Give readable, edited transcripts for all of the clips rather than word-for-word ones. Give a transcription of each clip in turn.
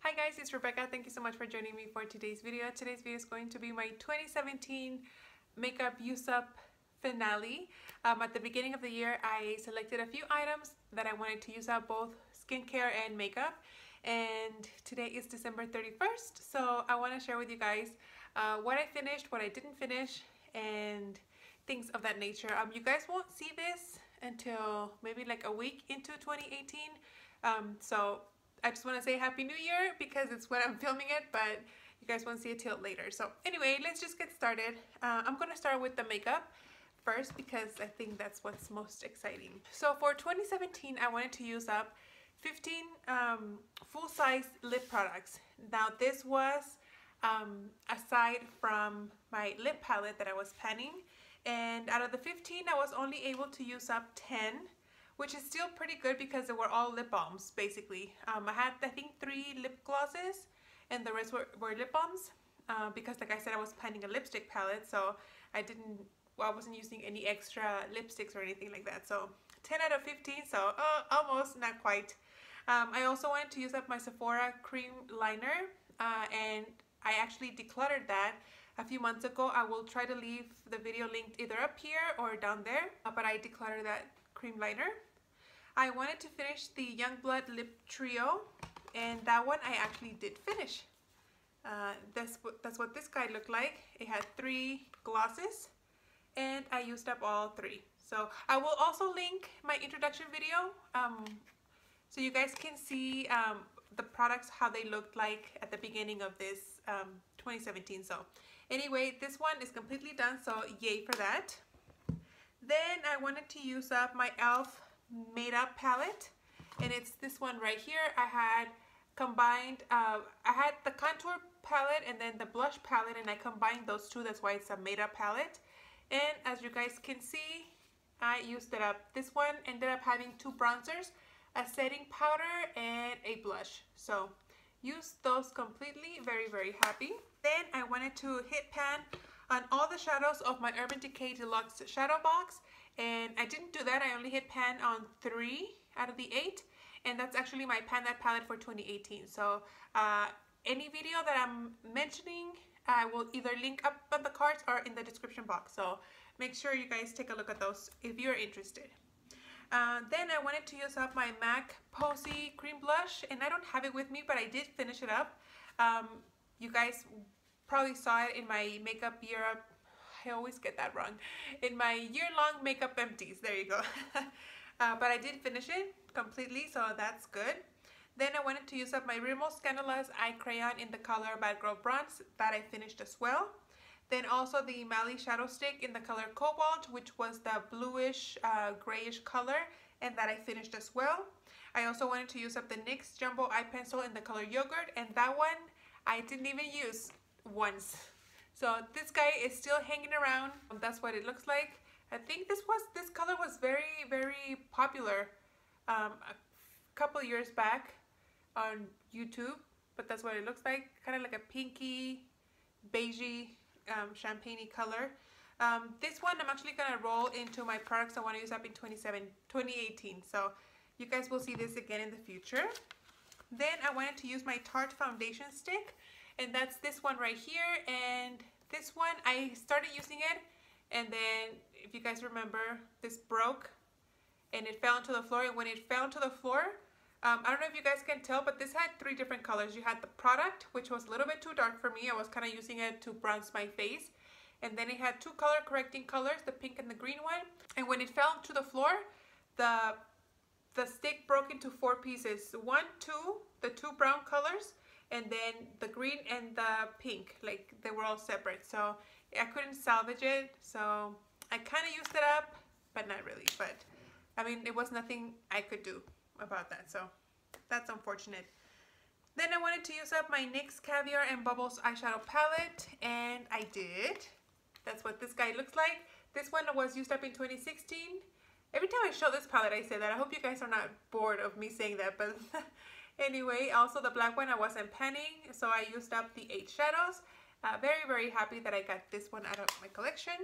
Hi guys, it's Rebecca. Thank you so much for joining me for today's video. Today's video is going to be my 2017 makeup use up finale. At the beginning of the year, I selected a few items that I wanted to use up, both skincare and makeup. And today is December 31st, so I want to share with you guys what I finished, what I didn't finish, and things of that nature. You guys won't see this until maybe like a week into 2018. So I just want to say Happy New Year because it's when I'm filming it, but you guys won't see it till later. So anyway, let's just get started. I'm going to start with the makeup first because I think that's what's most exciting. So for 2017, I wanted to use up 15 full-size lip products. Now this was aside from my lip palette that I was panning, and out of the 15, I was only able to use up 10, which is still pretty good because they were all lip balms basically. I had I think 3 lip glosses and the rest were lip balms because like I said, I was panning a lipstick palette, so I wasn't using any extra lipsticks or anything like that. So 10 out of 15, so almost, not quite. I also wanted to use up my Sephora cream liner and I actually decluttered that a few months ago. I will try to leave the video linked either up here or down there, but I decluttered that cream liner. I wanted to finish the Youngblood Lip Trio, and that one I actually did finish. That's what this guy looked like. It had 3 glosses, and I used up all 3. So I will also link my introduction video so you guys can see the products, how they looked like at the beginning of this 2017. So anyway, this one is completely done, so yay for that. Then I wanted to use up my e.l.f. Made Up palette, and it's this one right here. I had combined, I had the contour palette and then the blush palette, and I combined those two. That's why it's a Made Up palette. And as you guys can see, I used it up. This one ended up having 2 bronzers, a setting powder, and a blush. So used those completely. Very, very happy. Then I wanted to hit pan on all the shadows of my Urban Decay Deluxe shadow box, and I didn't do that. I only hit pan on 3 out of the 8, and that's actually my Pan That palette for 2018. So any video that I'm mentioning, I will either link up on the cards or in the description box, so make sure you guys take a look at those if you're interested. Then I wanted to use up my MAC Posy Cream Blush, and I don't have it with me, but I did finish it up. You guys probably saw it in my makeup year up. I always get that wrong. In my year-long makeup empties. There you go. But I did finish it completely, so that's good. Then I wanted to use up my Rimmel Scandalous Eye Crayon in the color Bad Girl Bronze. That I finished as well. Then also the Mally Shadow Stick in the color Cobalt, which was the bluish, grayish color, and that I finished as well. I also wanted to use up the NYX Jumbo Eye Pencil in the color Yogurt, and that one I didn't even use once. So this guy is still hanging around. That's what it looks like. I think this color was very, very popular a couple years back on YouTube, but that's what it looks like. Kind of like a pinky, beigey, champagne-y color. This one I'm actually gonna roll into my products I want to use up in 2018. So you guys will see this again in the future. Then I wanted to use my Tarte foundation stick, and that's this one right here. And this one, I started using it, and then if you guys remember, this broke and it fell onto the floor. And when it fell onto the floor, I don't know if you guys can tell, but this had 3 different colors. You had the product, which was a little bit too dark for me. I was kind of using it to bronze my face. And then it had 2 color correcting colors, the pink and the green one. And when it fell to the floor, the stick broke into 4 pieces. 1, 2, the 2 brown colors, and then the green and the pink, like they were all separate. So I couldn't salvage it, so I kind of used it up, but not really. But I mean, it was nothing I could do about that, so that's unfortunate. Then I wanted to use up my NYX Caviar and Bubbles eyeshadow palette, and I did. That's what this guy looks like. This one was used up in 2016. Every time I show this palette, I say that. I hope you guys are not bored of me saying that, but anyway, also the black one I wasn't panning, so I used up the 8 shadows. Very, very happy that I got this one out of my collection.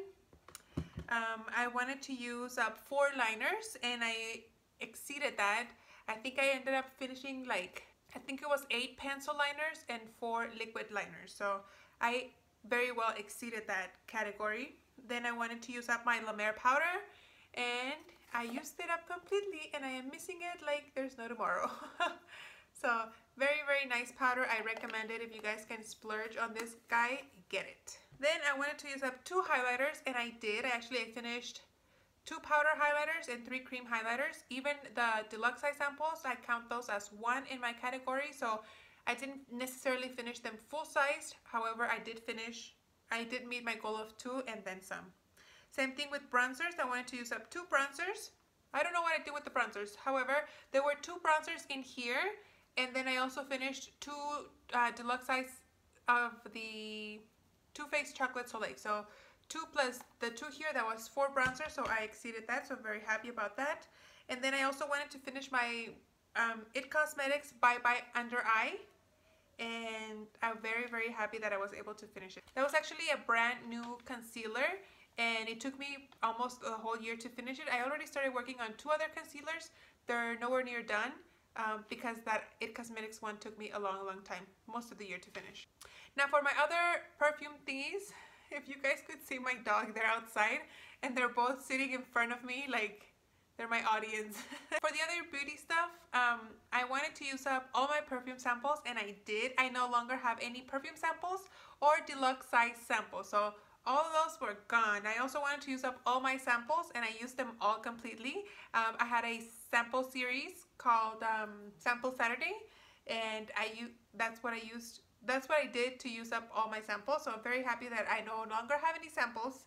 I wanted to use up 4 liners, and I exceeded that. I think I ended up finishing like I think it was 8 pencil liners and 4 liquid liners. So I very well exceeded that category. Then I wanted to use up my La Mer powder, and I used it up completely, and I am missing it like there's no tomorrow. So very nice powder. I recommend it. If you guys can splurge on this guy, get it. Then I wanted to use up 2 highlighters, and I did. I finished 2 powder highlighters and 3 cream highlighters. Even the deluxe size samples, I count those as 1 in my category, so I didn't necessarily finish them full sized. However, I did meet my goal of 2 and then some. Same thing with bronzers. I wanted to use up 2 bronzers. I don't know what I did with the bronzers. However, there were 2 bronzers in here, and then I also finished 2 deluxe size of the Too Faced Chocolate Soleil. So 2 plus the 2 here, that was 4 bronzers, so I exceeded that, so I'm very happy about that. And then I also wanted to finish my IT Cosmetics Bye Bye Under Eye, and I'm very happy that I was able to finish it. That was actually a brand new concealer, and it took me almost a whole year to finish it. I already started working on 2 other concealers. They're nowhere near done because that IT Cosmetics one took me a long time, most of the year to finish. Now for my other perfume thingies, if you guys could see my dog, they're outside and they're both sitting in front of me like they're my audience. For the other beauty stuff, I wanted to use up all my perfume samples, and I did. I no longer have any perfume samples or deluxe size samples, so all of those were gone. I also wanted to use up all my samples, and I used them all completely. I had a sample series called Sample Saturday, and that's what I did to use up all my samples, so I'm very happy that I no longer have any samples.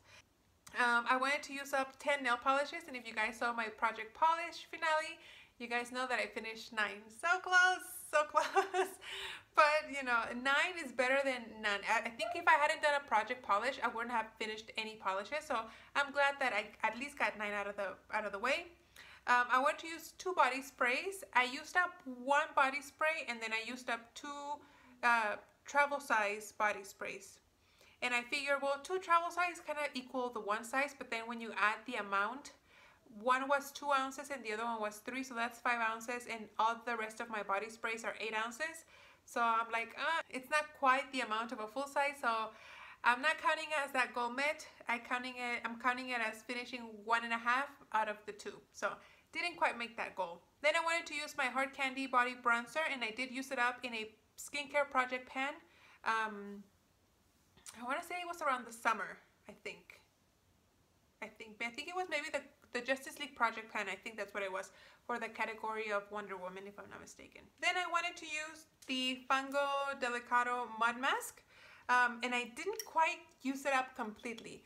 I wanted to use up 10 nail polishes, and if you guys saw my Project Polish finale, you guys know that I finished 9. So close. But, you know, 9 is better than none. I think if I hadn't done a Project Polish, I wouldn't have finished any polishes, so I'm glad that I at least got 9 out of the way. I want to use 2 body sprays. I used up 1 body spray, and then I used up 2 travel size body sprays. And I figured, well, 2 travel size kind of equal the 1 size, but then when you add the amount, one was 2 ounces and the other one was 3, so that's 5 ounces, and all the rest of my body sprays are 8 ounces. So I'm like, it's not quite the amount of a full size, so I'm not counting it as that goal met. I'm counting it as finishing 1.5 out of the 2. So didn't quite make that goal. Then I wanted to use my Hard Candy Body Bronzer, and I did use it up in a skincare project pan. I want to say it was around the summer, I think it was maybe the Justice League project pan. I think that's what it was, for the category of Wonder Woman, if I'm not mistaken. Then I wanted to use the Fango Delicato Mud Mask, and I didn't quite use it up completely.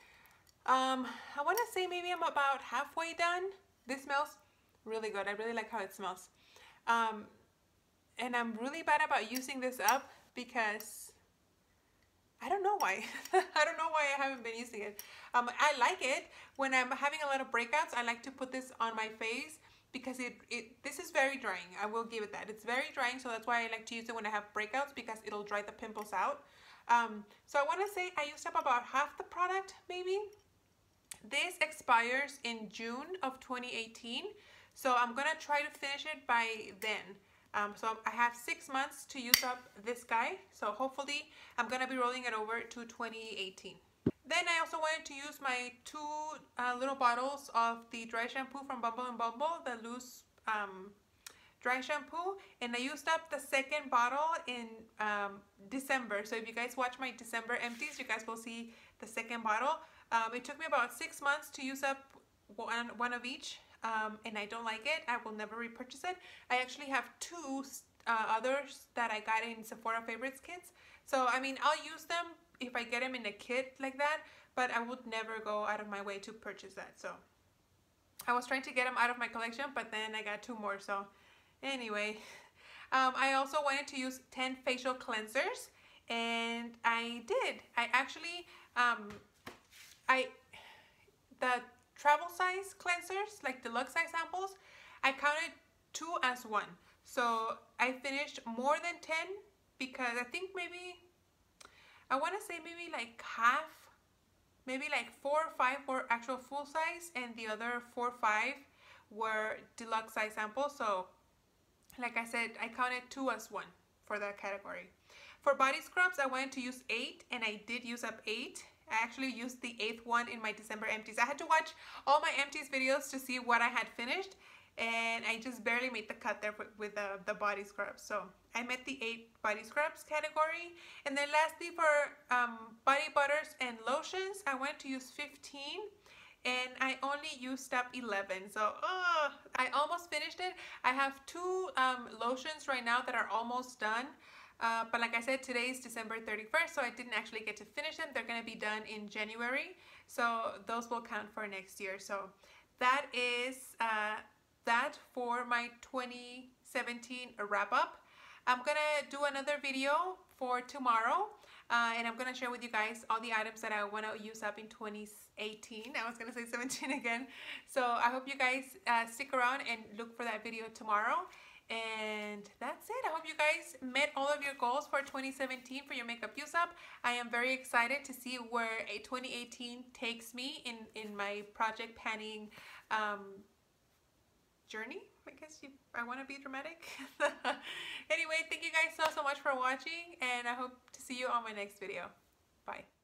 I want to say maybe I'm about halfway done. This smells really good. I really like how it smells. And I'm really bad about using this up because I don't know why. I don't know why I haven't been using it. I like it. When I'm having a lot of breakouts, I like to put this on my face because this is very drying. I will give it that. It's very drying, so that's why I like to use it when I have breakouts, because it'll dry the pimples out. So I want to say I used up about half the product, maybe. This expires in June of 2018, so I'm going to try to finish it by then. So I have 6 months to use up this guy, so hopefully I'm going to be rolling it over to 2018. Then I also wanted to use my 2 little bottles of the dry shampoo from Bumble and Bumble, the loose dry shampoo, and I used up the second bottle in December. So if you guys watch my December empties, you guys will see the second bottle. It took me about 6 months to use up one of each. And I don't like it. I will never repurchase it. I actually have 2 others that I got in Sephora Favorites kits. So, I mean, I'll use them if I get them in a kit like that, but I would never go out of my way to purchase that. So, I was trying to get them out of my collection, but then I got 2 more. So, anyway, I also wanted to use 10 facial cleansers, and I did. I actually, the travel size cleansers, like deluxe size samples, I counted 2 as 1. So I finished more than 10 because I think maybe, I want to say maybe like half, maybe like 4 or 5 were actual full size, and the other 4 or 5 were deluxe size samples. So like I said, I counted 2 as 1 for that category. For body scrubs, I wanted to use 8, and I did use up 8. I actually used the 8th one in my December empties. I had to watch all my empties videos to see what I had finished, and I just barely made the cut there with the body scrubs. So I met the 8 body scrubs category. And then lastly, for body butters and lotions, I went to use 15, and I only used up 11. So I almost finished it. I have 2 lotions right now that are almost done. But like I said, today is December 31st, so I didn't actually get to finish them. They're going to be done in January, so those will count for next year. So that is that for my 2017 wrap-up. I'm going to do another video for tomorrow, and I'm going to share with you guys all the items that I want to use up in 2018. I was going to say 17 again. So I hope you guys stick around and look for that video tomorrow. And that's it. I hope you guys met all of your goals for 2017 for your makeup use up. I am very excited to see where 2018 takes me in my project panning journey. I guess I want to be dramatic. Anyway, thank you guys so much for watching, and I hope to see you on my next video. Bye.